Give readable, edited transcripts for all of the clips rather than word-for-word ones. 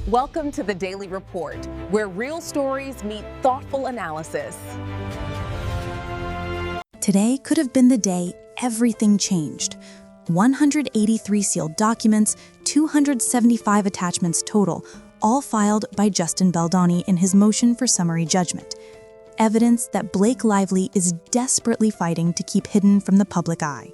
Welcome to the Daily Report, where real stories meet thoughtful analysis. Today could have been the day everything changed. 183 sealed documents, 275 attachments total, all filed by Justin Baldoni in his motion for summary judgment. Evidence that Blake Lively is desperately fighting to keep hidden from the public eye.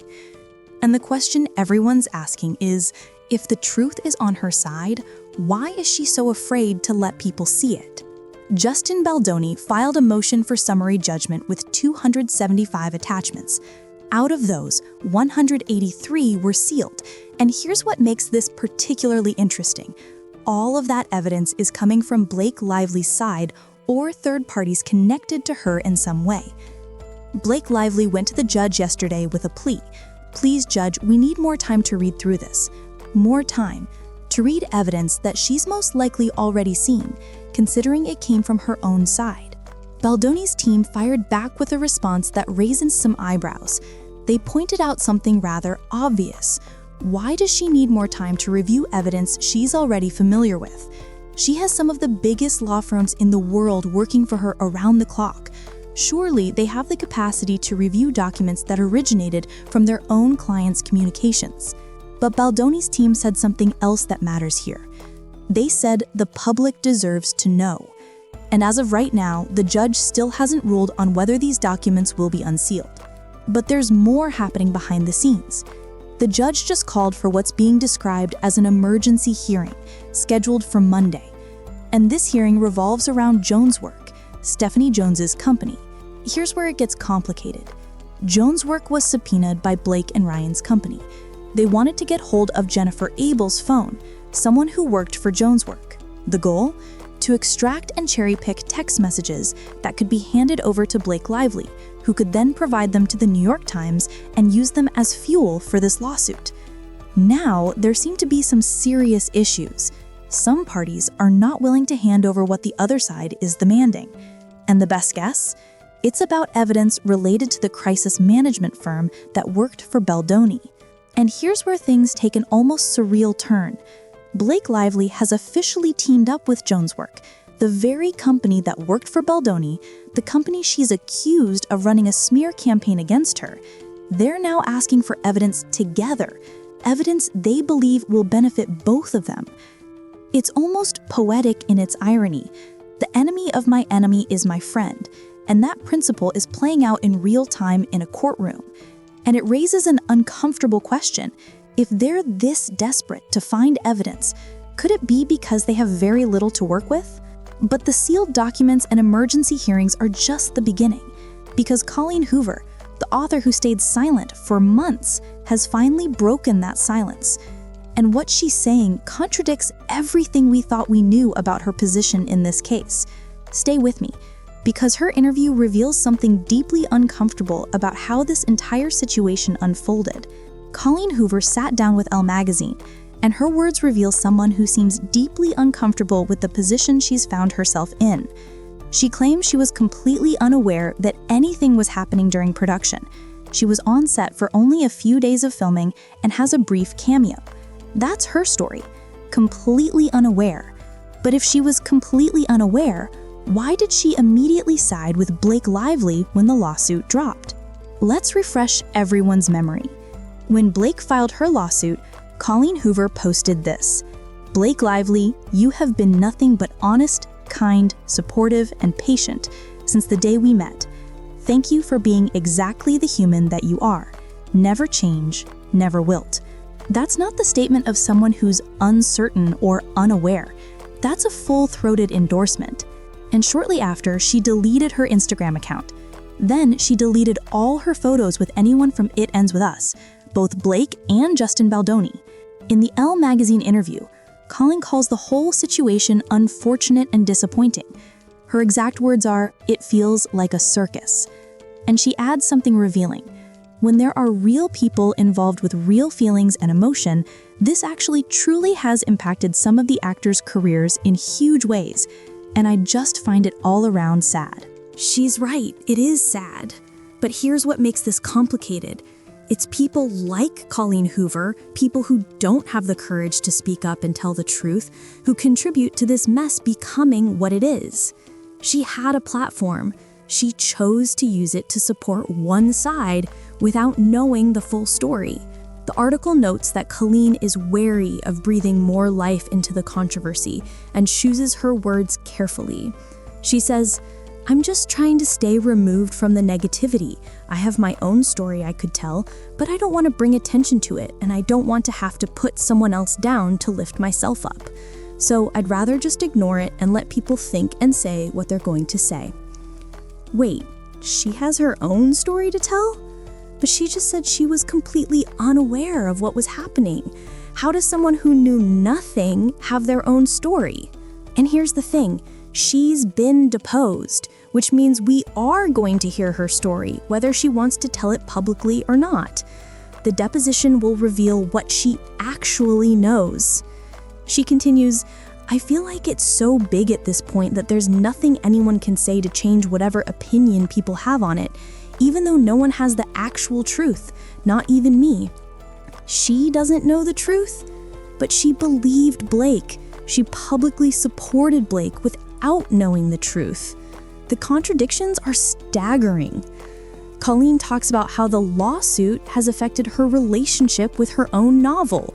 And the question everyone's asking is, if the truth is on her side, why is she so afraid to let people see it? Justin Baldoni filed a motion for summary judgment with 275 attachments. Out of those, 183 were sealed. And here's what makes this particularly interesting. All of that evidence is coming from Blake Lively's side or third parties connected to her in some way. Blake Lively went to the judge yesterday with a plea. Please, Judge, we need more time to read through this. More time to read evidence that she's most likely already seen, considering it came from her own side. Baldoni's team fired back with a response that raises some eyebrows. They pointed out something rather obvious. Why does she need more time to review evidence she's already familiar with? She has some of the biggest law firms in the world working for her around the clock. Surely they have the capacity to review documents that originated from their own clients' communications. But Baldoni's team said something else that matters here. They said the public deserves to know. And as of right now, the judge still hasn't ruled on whether these documents will be unsealed. But there's more happening behind the scenes. The judge just called for what's being described as an emergency hearing, scheduled for Monday. And this hearing revolves around Joneswork, Stephanie Jones's company. Here's where it gets complicated. Joneswork was subpoenaed by Blake and Ryan's company. They wanted to get hold of Jennifer Abel's phone, someone who worked for Joneswork. The goal? To extract and cherry-pick text messages that could be handed over to Blake Lively, who could then provide them to the New York Times and use them as fuel for this lawsuit. Now, there seem to be some serious issues. Some parties are not willing to hand over what the other side is demanding. And the best guess? It's about evidence related to the crisis management firm that worked for Baldoni. And here's where things take an almost surreal turn. Blake Lively has officially teamed up with Joneswork, the very company that worked for Baldoni, the company she's accused of running a smear campaign against her. They're now asking for evidence together, evidence they believe will benefit both of them. It's almost poetic in its irony. The enemy of my enemy is my friend, and that principle is playing out in real time in a courtroom. And it raises an uncomfortable question. If they're this desperate to find evidence, could it be because they have very little to work with? But the sealed documents and emergency hearings are just the beginning, because Colleen Hoover, the author who stayed silent for months, has finally broken that silence. And what she's saying contradicts everything we thought we knew about her position in this case. Stay with me, because her interview reveals something deeply uncomfortable about how this entire situation unfolded. Colleen Hoover sat down with Elle magazine, and her words reveal someone who seems deeply uncomfortable with the position she's found herself in. She claims she was completely unaware that anything was happening during production. She was on set for only a few days of filming and has a brief cameo. That's her story, completely unaware. But if she was completely unaware, why did she immediately side with Blake Lively when the lawsuit dropped? Let's refresh everyone's memory. When Blake filed her lawsuit, Colleen Hoover posted this: Blake Lively, you have been nothing but honest, kind, supportive, and patient since the day we met. Thank you for being exactly the human that you are. Never change, never wilt. That's not the statement of someone who's uncertain or unaware. That's a full-throated endorsement. And shortly after, she deleted her Instagram account. Then she deleted all her photos with anyone from It Ends With Us, both Blake and Justin Baldoni. In the Elle magazine interview, Colleen calls the whole situation unfortunate and disappointing. Her exact words are, "It feels like a circus." And she adds something revealing. When there are real people involved with real feelings and emotion, this actually truly has impacted some of the actors' careers in huge ways. And I just find it all around sad. She's right, it is sad. But here's what makes this complicated. It's people like Colleen Hoover, people who don't have the courage to speak up and tell the truth, who contribute to this mess becoming what it is. She had a platform. She chose to use it to support one side without knowing the full story. The article notes that Colleen is wary of breathing more life into the controversy and chooses her words carefully. She says, "I'm just trying to stay removed from the negativity. I have my own story I could tell, but I don't want to bring attention to it, and I don't want to have to put someone else down to lift myself up. So I'd rather just ignore it and let people think and say what they're going to say." Wait, she has her own story to tell? But she just said she was completely unaware of what was happening. How does someone who knew nothing have their own story? And here's the thing, she's been deposed, which means we are going to hear her story, whether she wants to tell it publicly or not. The deposition will reveal what she actually knows. She continues, "I feel like it's so big at this point that there's nothing anyone can say to change whatever opinion people have on it, even though no one has the actual truth, not even me." She doesn't know the truth, but she believed Blake. She publicly supported Blake without knowing the truth. The contradictions are staggering. Colleen talks about how the lawsuit has affected her relationship with her own novel.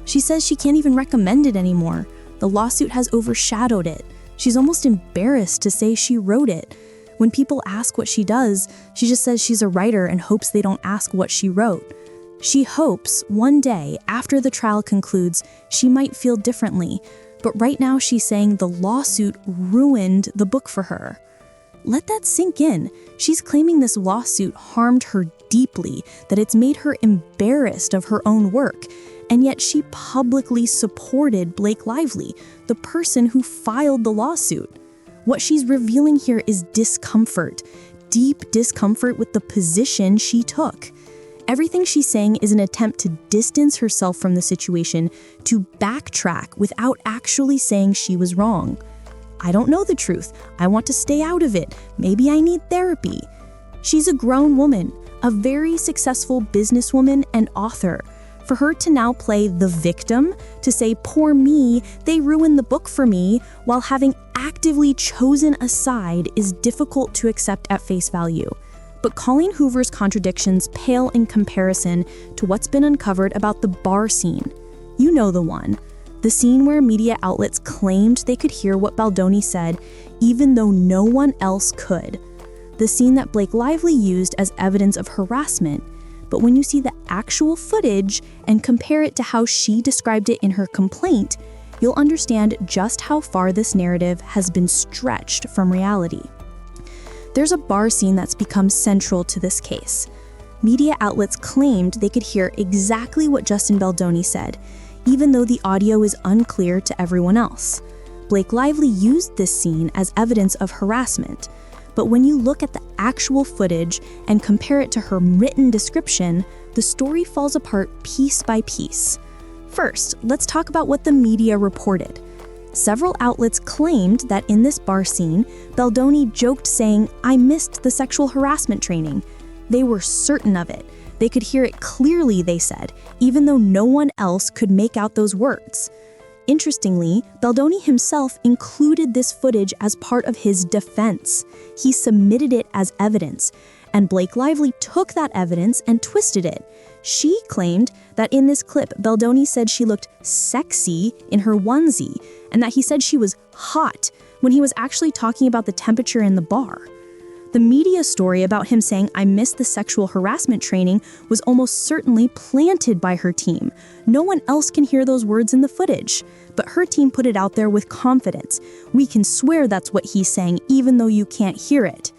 She says she can't even recommend it anymore. The lawsuit has overshadowed it. She's almost embarrassed to say she wrote it. When people ask what she does, she just says she's a writer and hopes they don't ask what she wrote. She hopes one day, after the trial concludes, she might feel differently, but right now she's saying the lawsuit ruined the book for her. Let that sink in. She's claiming this lawsuit harmed her deeply, that it's made her embarrassed of her own work, and yet she publicly supported Blake Lively, the person who filed the lawsuit. What she's revealing here is discomfort, deep discomfort with the position she took. Everything she's saying is an attempt to distance herself from the situation, to backtrack without actually saying she was wrong. "I don't know the truth. I want to stay out of it. Maybe I need therapy." She's a grown woman, a very successful businesswoman and author. For her to now play the victim, to say, "Poor me, they ruined the book for me," while having actively chosen a side, is difficult to accept at face value. But Colleen Hoover's contradictions pale in comparison to what's been uncovered about the bar scene. You know the one. The scene where media outlets claimed they could hear what Baldoni said, even though no one else could. The scene that Blake Lively used as evidence of harassment. But when you see the actual footage and compare it to how she described it in her complaint, you'll understand just how far this narrative has been stretched from reality. There's a bar scene that's become central to this case. Media outlets claimed they could hear exactly what Justin Baldoni said, even though the audio is unclear to everyone else. Blake Lively used this scene as evidence of harassment, but when you look at the actual footage and compare it to her written description, the story falls apart piece by piece. First, let's talk about what the media reported. Several outlets claimed that in this bar scene, Baldoni joked saying, "I missed the sexual harassment training." They were certain of it. They could hear it clearly, they said, even though no one else could make out those words. Interestingly, Baldoni himself included this footage as part of his defense. He submitted it as evidence, and Blake Lively took that evidence and twisted it. She claimed that in this clip, Baldoni said she looked sexy in her onesie, and that he said she was hot when he was actually talking about the temperature in the bar. The media story about him saying, "I missed the sexual harassment training," was almost certainly planted by her team. No one else can hear those words in the footage, but her team put it out there with confidence. "We can swear that's what he's saying, even though you can't hear it."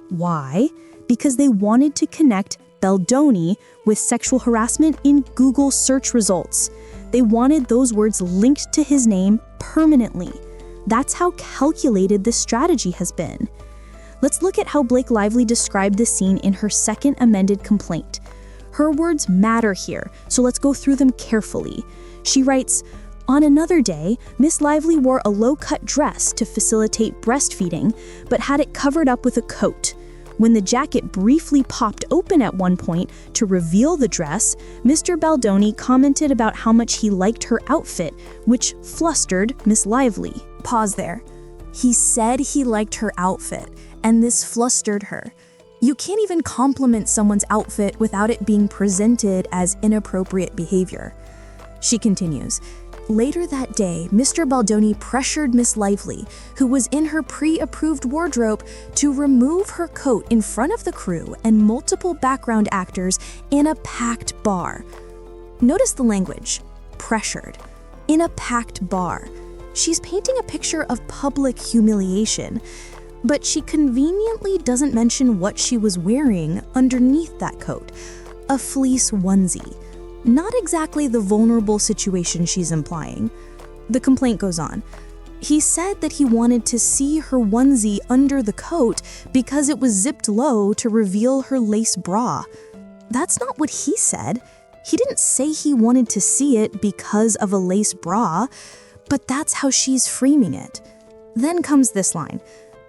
Why? Because they wanted to connect Baldoni with sexual harassment in Google search results. They wanted those words linked to his name permanently. That's how calculated this strategy has been. Let's look at how Blake Lively described this scene in her second amended complaint. Her words matter here, so let's go through them carefully. She writes, "On another day, Miss Lively wore a low-cut dress to facilitate breastfeeding, but had it covered up with a coat. When the jacket briefly popped open at one point to reveal the dress, Mr. Baldoni commented about how much he liked her outfit, which flustered Miss Lively. Pause there. He said he liked her outfit, and this flustered her. You can't even compliment someone's outfit without it being presented as inappropriate behavior. She continues, later that day, Mr. Baldoni pressured Miss Lively, who was in her pre-approved wardrobe, to remove her coat in front of the crew and multiple background actors in a packed bar. Notice the language, pressured, in a packed bar. She's painting a picture of public humiliation, but she conveniently doesn't mention what she was wearing underneath that coat, a fleece onesie. Not exactly the vulnerable situation she's implying. The complaint goes on. He said that he wanted to see her onesie under the coat because it was zipped low to reveal her lace bra. That's not what he said. He didn't say he wanted to see it because of a lace bra, but that's how she's framing it. Then comes this line.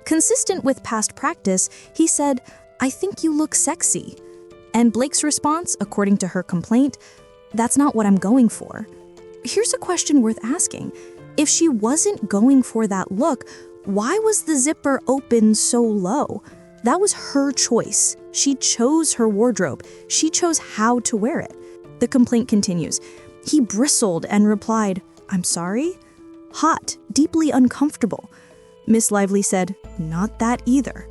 Consistent with past practice, he said, "I think you look sexy." And Blake's response, according to her complaint, "That's not what I'm going for." Here's a question worth asking. If she wasn't going for that look, why was the zipper open so low? That was her choice. She chose her wardrobe. She chose how to wear it. The complaint continues. He bristled and replied, "I'm sorry?" Hot, deeply uncomfortable. Miss Lively said, "Not that either."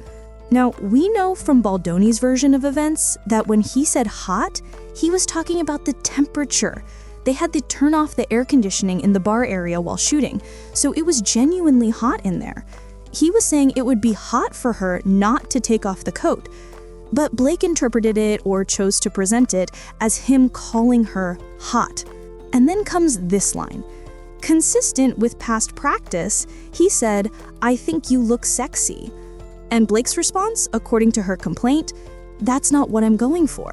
Now, we know from Baldoni's version of events that when he said hot, he was talking about the temperature. They had to turn off the air conditioning in the bar area while shooting, so it was genuinely hot in there. He was saying it would be hot for her not to take off the coat. But Blake interpreted it or chose to present it as him calling her hot. And then comes this line. Consistent with past practice, he said, "I think you look sexy." And Blake's response, according to her complaint, "That's not what I'm going for."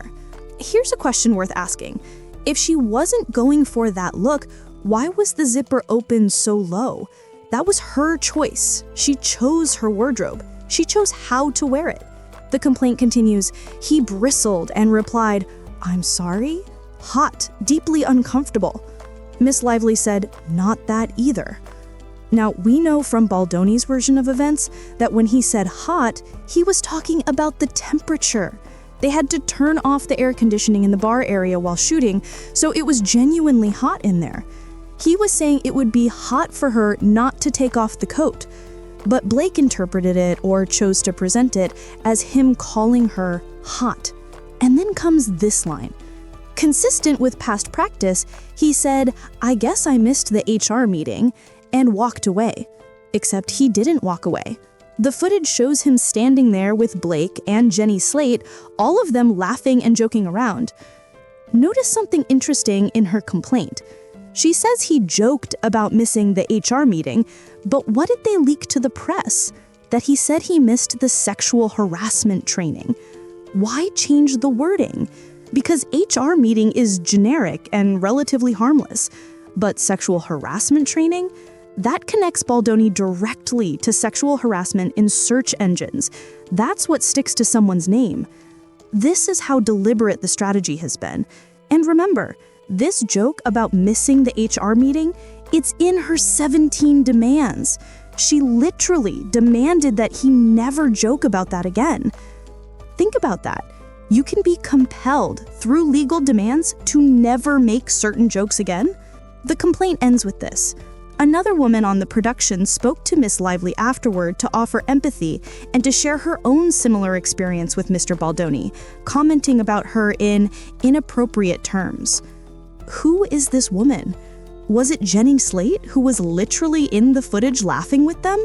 Here's a question worth asking. If she wasn't going for that look, why was the zipper open so low? That was her choice. She chose her wardrobe. She chose how to wear it. The complaint continues. He bristled and replied, "I'm sorry?" Hot, deeply uncomfortable. Miss Lively said, "Not that either." Now, we know from Baldoni's version of events that when he said hot, he was talking about the temperature. They had to turn off the air conditioning in the bar area while shooting, so it was genuinely hot in there. He was saying it would be hot for her not to take off the coat, but Blake interpreted it or chose to present it as him calling her hot. And then comes this line. Consistent with past practice, he said, "I guess I missed the HR meeting," and walked away. Except he didn't walk away. The footage shows him standing there with Blake and Jenny Slate, all of them laughing and joking around. Notice something interesting in her complaint. She says he joked about missing the HR meeting, but what did they leak to the press? That he said he missed the sexual harassment training. Why change the wording? Because HR meeting is generic and relatively harmless, but sexual harassment training? That connects Baldoni directly to sexual harassment in search engines. That's what sticks to someone's name. This is how deliberate the strategy has been. And remember, this joke about missing the HR meeting, it's in her 17 demands. She literally demanded that he never joke about that again. Think about that. You can be compelled through legal demands to never make certain jokes again. The complaint ends with this. Another woman on the production spoke to Miss Lively afterward to offer empathy and to share her own similar experience with Mr. Baldoni, commenting about her in inappropriate terms. Who is this woman? Was it Jenny Slate, who was literally in the footage laughing with them?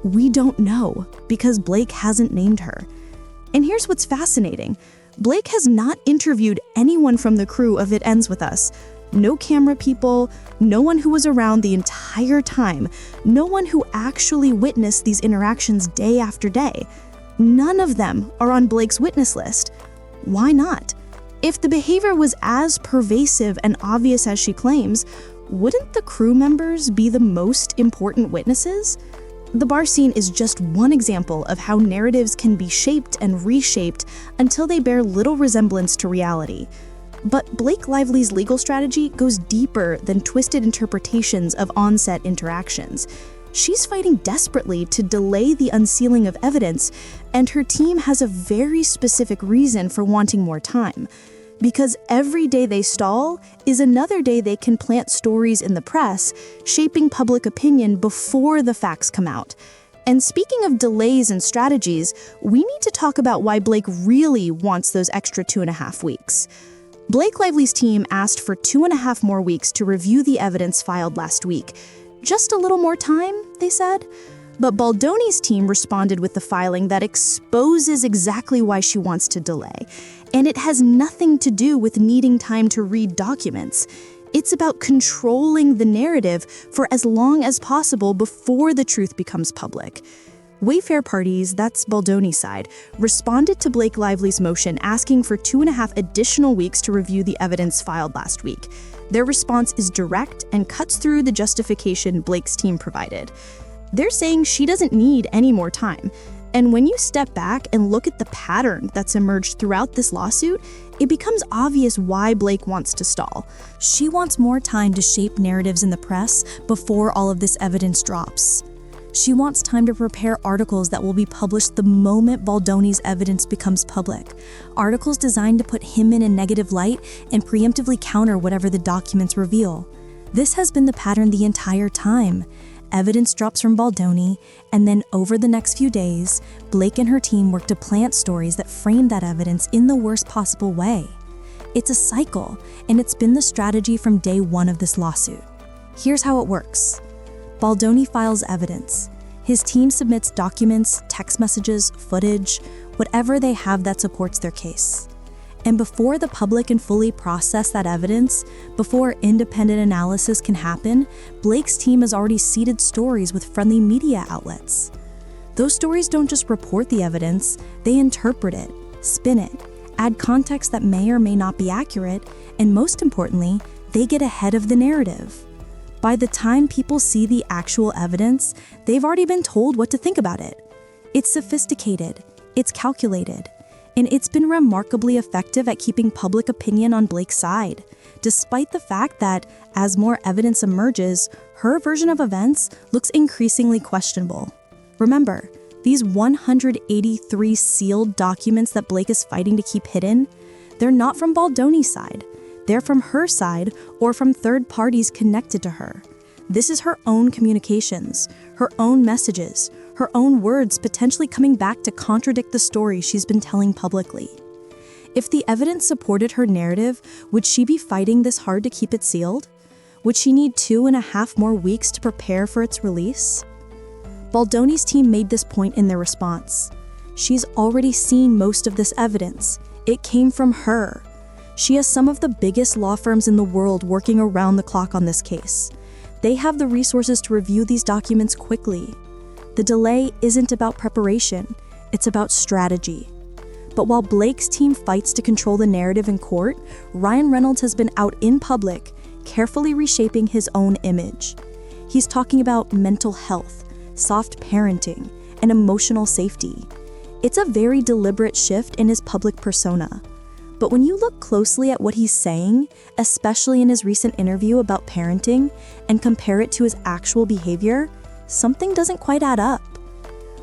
We don't know, because Blake hasn't named her. And here's what's fascinating. Blake has not interviewed anyone from the crew of It Ends With Us. No camera people, no one who was around the entire time, no one who actually witnessed these interactions day after day. None of them are on Blake's witness list. Why not? If the behavior was as pervasive and obvious as she claims, wouldn't the crew members be the most important witnesses? The bar scene is just one example of how narratives can be shaped and reshaped until they bear little resemblance to reality. But Blake Lively's legal strategy goes deeper than twisted interpretations of on-set interactions. She's fighting desperately to delay the unsealing of evidence, and her team has a very specific reason for wanting more time. Because every day they stall is another day they can plant stories in the press, shaping public opinion before the facts come out. And speaking of delays and strategies, we need to talk about why Blake really wants those extra 2.5 weeks. Blake Lively's team asked for 2.5 more weeks to review the evidence filed last week. Just a little more time, they said. But Baldoni's team responded with the filing that exposes exactly why she wants to delay. And it has nothing to do with needing time to read documents. It's about controlling the narrative for as long as possible before the truth becomes public. Wayfair parties, that's Baldoni's side, responded to Blake Lively's motion asking for 2.5 additional weeks to review the evidence filed last week. Their response is direct and cuts through the justification Blake's team provided. They're saying she doesn't need any more time. And when you step back and look at the pattern that's emerged throughout this lawsuit, it becomes obvious why Blake wants to stall. She wants more time to shape narratives in the press before all of this evidence drops. She wants time to prepare articles that will be published the moment Baldoni's evidence becomes public. Articles designed to put him in a negative light and preemptively counter whatever the documents reveal. This has been the pattern the entire time. Evidence drops from Baldoni, and then over the next few days, Blake and her team work to plant stories that frame that evidence in the worst possible way. It's a cycle, and it's been the strategy from day one of this lawsuit. Here's how it works. Baldoni files evidence. His team submits documents, text messages, footage, whatever they have that supports their case. And before the public can fully process that evidence, before independent analysis can happen, Blake's team has already seeded stories with friendly media outlets. Those stories don't just report the evidence, they interpret it, spin it, add context that may or may not be accurate, and most importantly, they get ahead of the narrative. By the time people see the actual evidence, they've already been told what to think about it. It's sophisticated, it's calculated, and it's been remarkably effective at keeping public opinion on Blake's side, despite the fact that, as more evidence emerges, her version of events looks increasingly questionable. Remember, these 183 sealed documents that Blake is fighting to keep hidden, they're not from Baldoni's side. They're from her side or from third parties connected to her. This is her own communications, her own messages, her own words potentially coming back to contradict the story she's been telling publicly. If the evidence supported her narrative, would she be fighting this hard to keep it sealed? Would she need 2.5 more weeks to prepare for its release? Baldoni's team made this point in their response. She's already seen most of this evidence. It came from her. She has some of the biggest law firms in the world working around the clock on this case. They have the resources to review these documents quickly. The delay isn't about preparation, it's about strategy. But while Blake's team fights to control the narrative in court, Ryan Reynolds has been out in public, carefully reshaping his own image. He's talking about mental health, soft parenting, and emotional safety. It's a very deliberate shift in his public persona. But when you look closely at what he's saying, especially in his recent interview about parenting, and compare it to his actual behavior, something doesn't quite add up.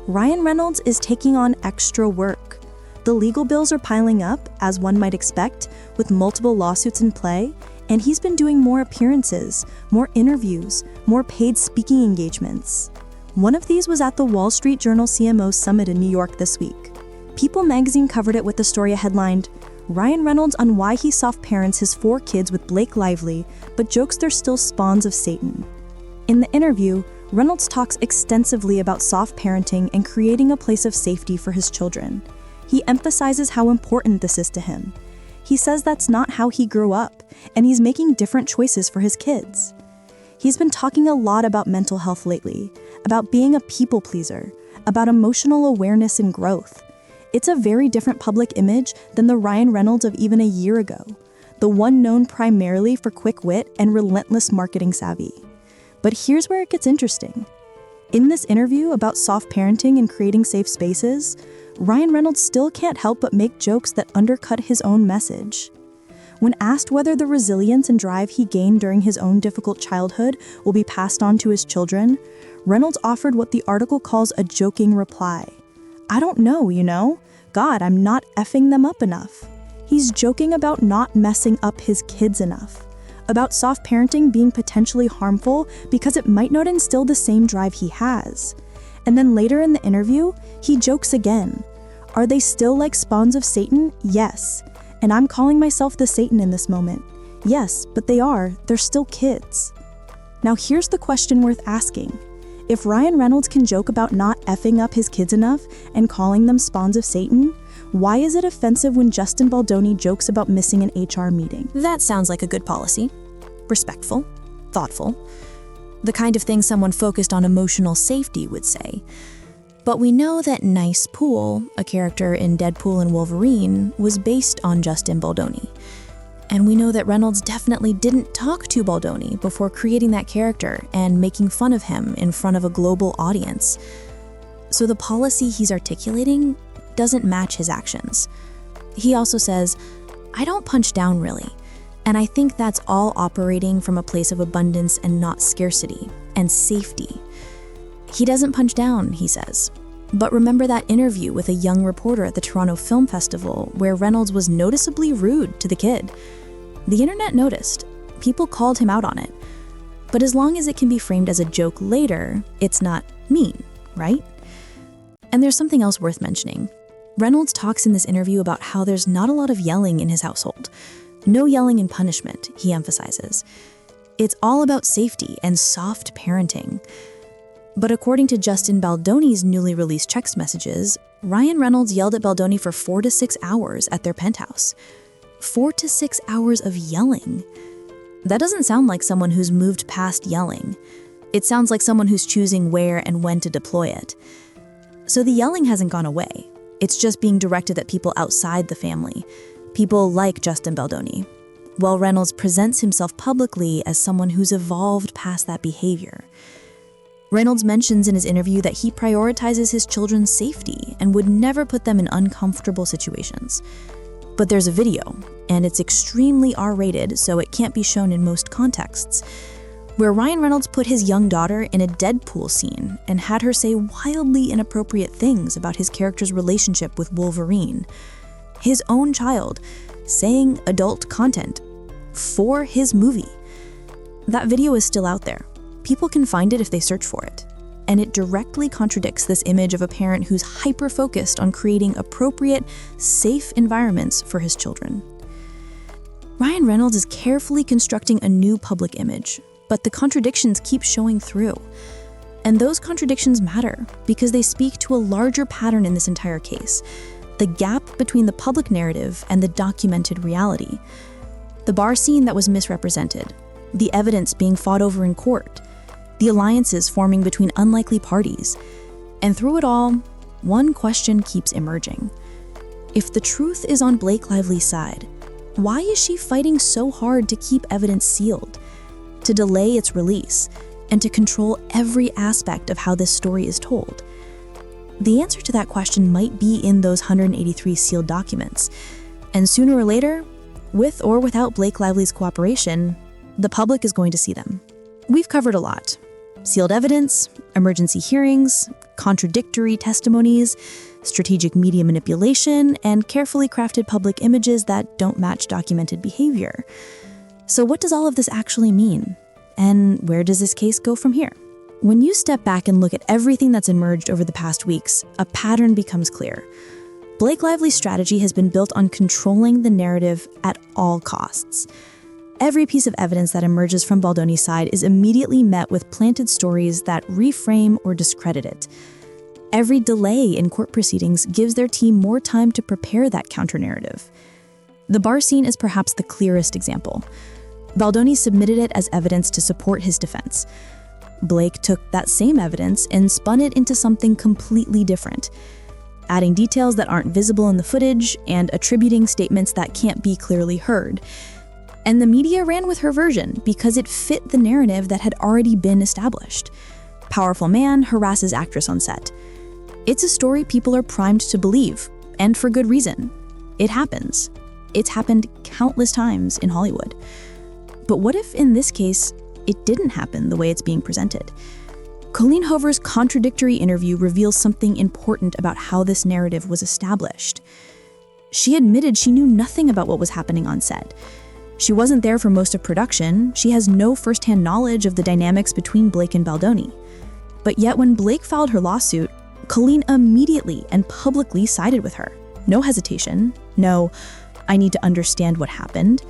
Ryan Reynolds is taking on extra work. The legal bills are piling up, as one might expect, with multiple lawsuits in play, and he's been doing more appearances, more interviews, more paid speaking engagements. One of these was at the Wall Street Journal CMO Summit in New York this week. People magazine covered it with the story headlined, Ryan Reynolds on why he soft parents his 4 kids with Blake Lively, but jokes they're still spawns of Satan. In the interview, Reynolds talks extensively about soft parenting and creating a place of safety for his children. He emphasizes how important this is to him. He says that's not how he grew up, and he's making different choices for his kids. He's been talking a lot about mental health lately, about being a people pleaser, about emotional awareness and growth. It's a very different public image than the Ryan Reynolds of even a year ago, the one known primarily for quick wit and relentless marketing savvy. But here's where it gets interesting. In this interview about soft parenting and creating safe spaces, Ryan Reynolds still can't help but make jokes that undercut his own message. When asked whether the resilience and drive he gained during his own difficult childhood will be passed on to his children, Reynolds offered what the article calls a joking reply. "I don't know, you know? God, I'm not effing them up enough." He's joking about not messing up his kids enough, about soft parenting being potentially harmful because it might not instill the same drive he has. And then later in the interview, he jokes again. Are they still like spawns of Satan? Yes. And I'm calling myself the Satan in this moment. Yes, but they are. They're still kids. Now here's the question worth asking. If Ryan Reynolds can joke about not effing up his kids enough and calling them spawns of Satan, why is it offensive when Justin Baldoni jokes about missing an HR meeting? That sounds like a good policy. Respectful, thoughtful. The kind of thing someone focused on emotional safety would say. But we know that Nice Pool, a character in Deadpool and Wolverine, was based on Justin Baldoni. And we know that Reynolds definitely didn't talk to Baldoni before creating that character and making fun of him in front of a global audience. So the policy he's articulating doesn't match his actions. He also says, "I don't punch down really, and I think that's all operating from a place of abundance and not scarcity, and safety." He doesn't punch down, he says. But remember that interview with a young reporter at the Toronto Film Festival where Reynolds was noticeably rude to the kid? The internet noticed. People called him out on it. But as long as it can be framed as a joke later, it's not mean, right? And there's something else worth mentioning. Reynolds talks in this interview about how there's not a lot of yelling in his household. No yelling and punishment, he emphasizes. It's all about safety and soft parenting. But according to Justin Baldoni's newly released text messages, Ryan Reynolds yelled at Baldoni for 4 to 6 hours at their penthouse. 4 to 6 hours of yelling. That doesn't sound like someone who's moved past yelling. It sounds like someone who's choosing where and when to deploy it. So the yelling hasn't gone away. It's just being directed at people outside the family, people like Justin Baldoni, while Reynolds presents himself publicly as someone who's evolved past that behavior. Reynolds mentions in his interview that he prioritizes his children's safety and would never put them in uncomfortable situations. But there's a video, and it's extremely R-rated, so it can't be shown in most contexts, where Ryan Reynolds put his young daughter in a Deadpool scene and had her say wildly inappropriate things about his character's relationship with Wolverine. His own child saying adult content for his movie. That video is still out there. People can find it if they search for it. And it directly contradicts this image of a parent who's hyper-focused on creating appropriate, safe environments for his children. Ryan Reynolds is carefully constructing a new public image, but the contradictions keep showing through. And those contradictions matter because they speak to a larger pattern in this entire case, the gap between the public narrative and the documented reality. The bar scene that was misrepresented, the evidence being fought over in court, the alliances forming between unlikely parties. And through it all, one question keeps emerging. If the truth is on Blake Lively's side, why is she fighting so hard to keep evidence sealed, to delay its release, and to control every aspect of how this story is told? The answer to that question might be in those 183 sealed documents. And sooner or later, with or without Blake Lively's cooperation, the public is going to see them. We've covered a lot. Sealed evidence, emergency hearings, contradictory testimonies, strategic media manipulation, and carefully crafted public images that don't match documented behavior. So what does all of this actually mean? And where does this case go from here? When you step back and look at everything that's emerged over the past weeks, a pattern becomes clear. Blake Lively's strategy has been built on controlling the narrative at all costs. Every piece of evidence that emerges from Baldoni's side is immediately met with planted stories that reframe or discredit it. Every delay in court proceedings gives their team more time to prepare that counter-narrative. The bar scene is perhaps the clearest example. Baldoni submitted it as evidence to support his defense. Blake took that same evidence and spun it into something completely different, adding details that aren't visible in the footage and attributing statements that can't be clearly heard. And the media ran with her version because it fit the narrative that had already been established. Powerful man harasses actress on set. It's a story people are primed to believe, and for good reason. It happens. It's happened countless times in Hollywood. But what if, in this case, it didn't happen the way it's being presented? Colleen Hoover's contradictory interview reveals something important about how this narrative was established. She admitted she knew nothing about what was happening on set. She wasn't there for most of production. She has no firsthand knowledge of the dynamics between Blake and Baldoni. But yet when Blake filed her lawsuit, Colleen immediately and publicly sided with her. No hesitation. No, I need to understand what happened.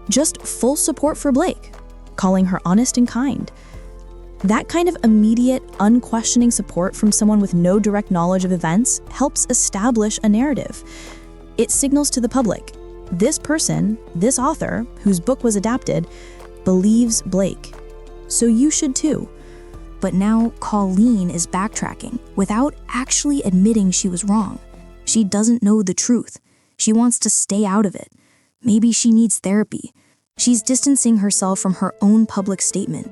Just full support for Blake, calling her honest and kind. That kind of immediate, unquestioning support from someone with no direct knowledge of events helps establish a narrative. It signals to the public, this person, this author, whose book was adapted, believes Blake. So you should too. But now Colleen is backtracking without actually admitting she was wrong. She doesn't know the truth. She wants to stay out of it. Maybe she needs therapy. She's distancing herself from her own public statement,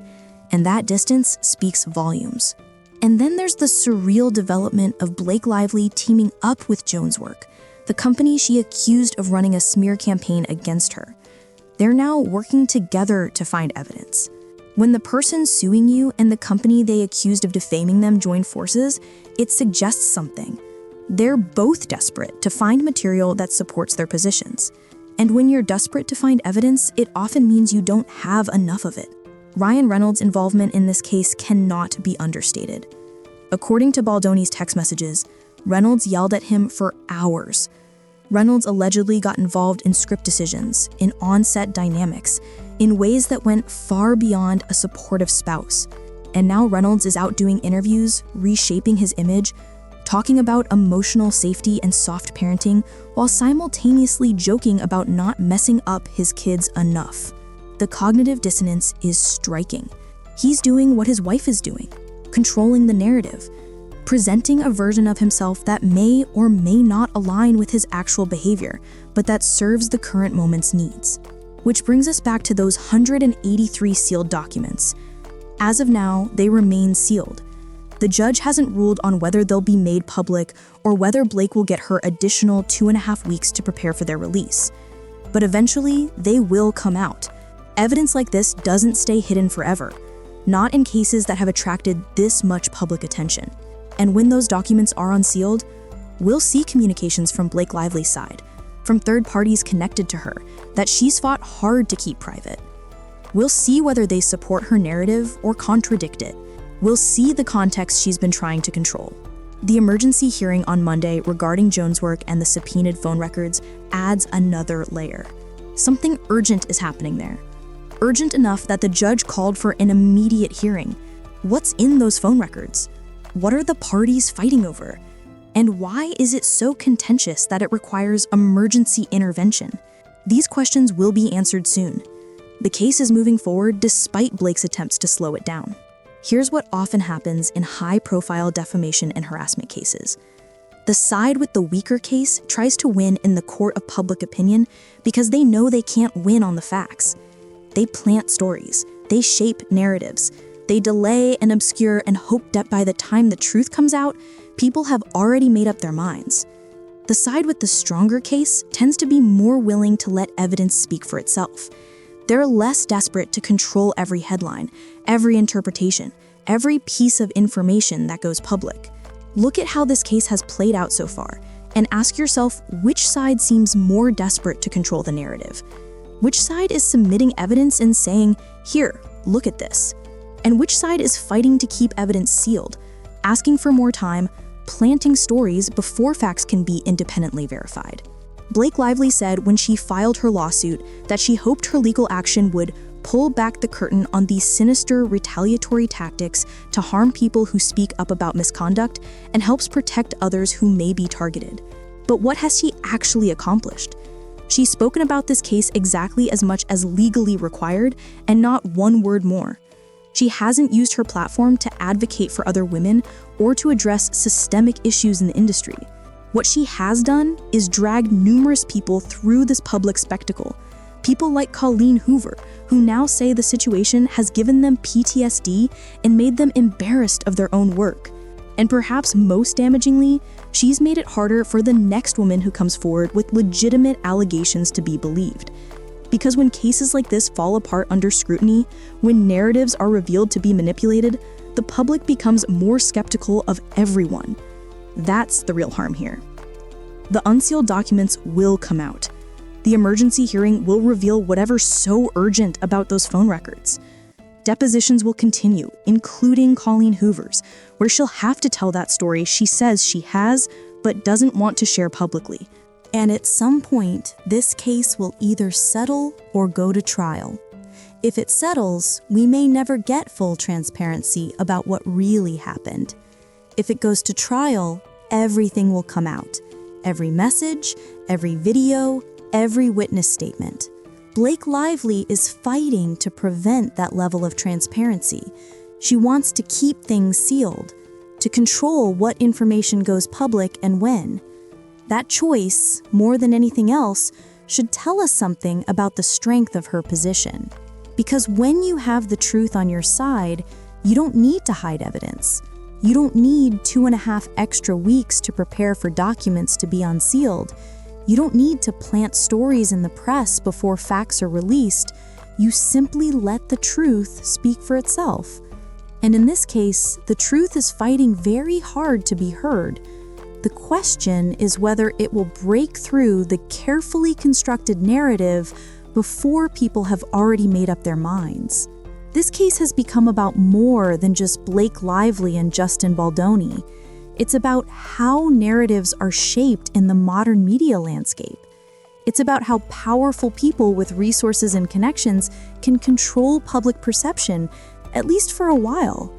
and that distance speaks volumes. And then there's the surreal development of Blake Lively teaming up with Joneswork, the company she accused of running a smear campaign against her. They're now working together to find evidence. When the person suing you and the company they accused of defaming them join forces, it suggests something. They're both desperate to find material that supports their positions. And when you're desperate to find evidence, it often means you don't have enough of it. Ryan Reynolds' involvement in this case cannot be understated. According to Baldoni's text messages, Reynolds yelled at him for hours. Reynolds allegedly got involved in script decisions, in on-set dynamics, in ways that went far beyond a supportive spouse. And now Reynolds is out doing interviews, reshaping his image, talking about emotional safety and soft parenting, while simultaneously joking about not messing up his kids enough. The cognitive dissonance is striking. He's doing what his wife is doing, controlling the narrative, presenting a version of himself that may or may not align with his actual behavior, but that serves the current moment's needs. Which brings us back to those 183 sealed documents. As of now, they remain sealed. The judge hasn't ruled on whether they'll be made public or whether Blake will get her additional 2.5 weeks to prepare for their release. But eventually, they will come out. Evidence like this doesn't stay hidden forever, not in cases that have attracted this much public attention. And when those documents are unsealed, we'll see communications from Blake Lively's side, from third parties connected to her, that she's fought hard to keep private. We'll see whether they support her narrative or contradict it. We'll see the context she's been trying to control. The emergency hearing on Monday regarding Joneswork and the subpoenaed phone records adds another layer. Something urgent is happening there. Urgent enough that the judge called for an immediate hearing. What's in those phone records? What are the parties fighting over? And why is it so contentious that it requires emergency intervention? These questions will be answered soon. The case is moving forward despite Blake's attempts to slow it down. Here's what often happens in high-profile defamation and harassment cases. The side with the weaker case tries to win in the court of public opinion because they know they can't win on the facts. They plant stories. They shape narratives. They delay and obscure and hope that by the time the truth comes out, people have already made up their minds. The side with the stronger case tends to be more willing to let evidence speak for itself. They're less desperate to control every headline, every interpretation, every piece of information that goes public. Look at how this case has played out so far, and ask yourself which side seems more desperate to control the narrative. Which side is submitting evidence and saying, "Here, look at this," and which side is fighting to keep evidence sealed, asking for more time, planting stories before facts can be independently verified. Blake Lively said when she filed her lawsuit that she hoped her legal action would pull back the curtain on these sinister retaliatory tactics to harm people who speak up about misconduct and helps protect others who may be targeted. But what has she actually accomplished? She's spoken about this case exactly as much as legally required and not one word more. She hasn't used her platform to advocate for other women or to address systemic issues in the industry. What she has done is drag numerous people through this public spectacle, People like Colleen Hoover, who now say the situation has given them PTSD and made them embarrassed of their own work. And perhaps most damagingly, she's made it harder for the next woman who comes forward with legitimate allegations to be believed. Because when cases like this fall apart under scrutiny, when narratives are revealed to be manipulated, the public becomes more skeptical of everyone. That's the real harm here. The unsealed documents will come out. The emergency hearing will reveal whatever's so urgent about those phone records. Depositions will continue, including Colleen Hoover's, where she'll have to tell that story she says she has, but doesn't want to share publicly. And at some point, this case will either settle or go to trial. If it settles, we may never get full transparency about what really happened. If it goes to trial, everything will come out. Every message, every video, every witness statement. Blake Lively is fighting to prevent that level of transparency. She wants to keep things sealed, to control what information goes public and when. That choice, more than anything else, should tell us something about the strength of her position. Because when you have the truth on your side, you don't need to hide evidence. You don't need 2.5 extra weeks to prepare for documents to be unsealed. You don't need to plant stories in the press before facts are released. You simply let the truth speak for itself. And in this case, the truth is fighting very hard to be heard. The question is whether it will break through the carefully constructed narrative before people have already made up their minds. This case has become about more than just Blake Lively and Justin Baldoni. It's about how narratives are shaped in the modern media landscape. It's about how powerful people with resources and connections can control public perception, at least for a while.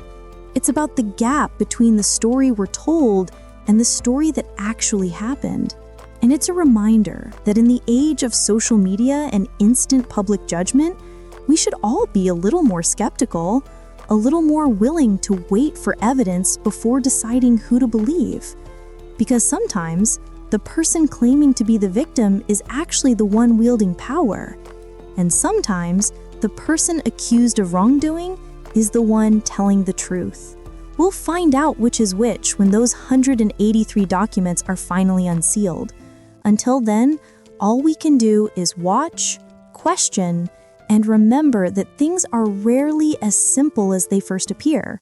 It's about the gap between the story we're told and the story that actually happened. And it's a reminder that in the age of social media and instant public judgment, we should all be a little more skeptical, a little more willing to wait for evidence before deciding who to believe. Because sometimes, the person claiming to be the victim is actually the one wielding power. And sometimes, the person accused of wrongdoing is the one telling the truth. We'll find out which is which when those 183 documents are finally unsealed. Until then, all we can do is watch, question, and remember that things are rarely as simple as they first appear.